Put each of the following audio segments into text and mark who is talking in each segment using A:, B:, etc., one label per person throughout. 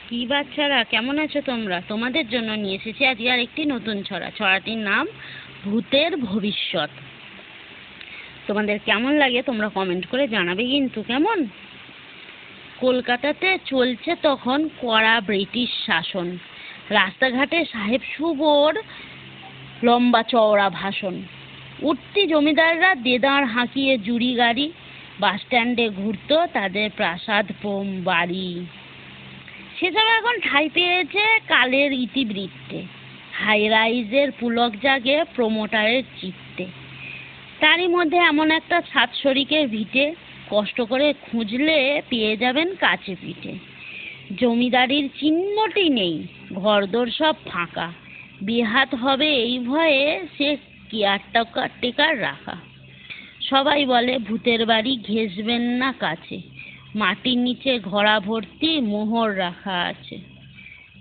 A: কি বাচ্চারা, কেমন আছো তোমরা? তোমাদের জন্য নিয়ে এসেছি আজকে আর একটি নতুন ছড়া। ছড়াটির নাম ভূতের ভবিষ্যৎ। তোমাদের কেমন লাগে তোমরা কমেন্ট করে জানাবে কিন্তু, কেমন? কলকাতাতে চলছে তখন কড়া ব্রিটিশ শাসন। রাস্তাঘাটে সাহেব সুবোর লম্বা চওড়া ভাষণ। উঠতি জমিদাররা দেদার হাঁকিয়ে জুড়ি গাড়ি। বাস স্ট্যান্ডে ঘুরতো তাদের প্রাসাদ বাড়ি। সেসব এখন ঠাঁই পেয়েছে কালের ইতিবৃত্তে। হাই রাইজের পুলক জাগে প্রমোটারের চিত্তে। তারই মধ্যে এমন একটা সাতশরিকের ভিটে, কষ্ট করে খুঁজলে পেয়ে যাবেন কাছে পিঠে। জমিদারির চিহ্নটি নেই, ঘরদোর সব ফাঁকা। বেহাত হবে এই ভয়ে সে কেয়ারটেকার রাখা। সবাই বলে ভূতের বাড়ি ঘেঁষবেন না কাছে, মাটির নিচে ঘড়া ভর্তি মোহর রাখা আছে।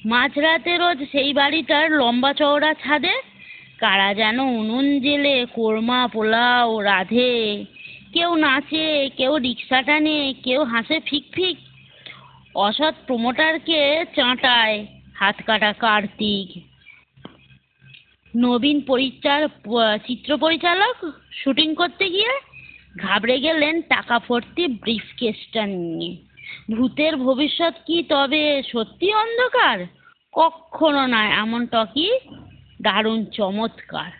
A: মাঝরাতে রোজ সেই বাড়িটার লম্বা চওড়া ছাদে কারা যেন উনুন জেলে কোরমা পোলাও রাঁধে। কেউ নাচে, কেউ রিক্সা টানে, কেউ হাসে ফিক ফিক। অসৎ প্রমোটারকে চাঁটায় হাত কাটা কার্তিক। নবীন চিত্র পরিচালক শুটিং করতে গিয়ে ঘাবড়ে গেলেন টাকা ভর্তি ব্রিফকেসটা নিয়ে। ভূতের ভবিষ্যৎ কি তবে সত্যি অন্ধকার? কক্ষনো নয়, এমনটা কি দারুণ চমৎকার।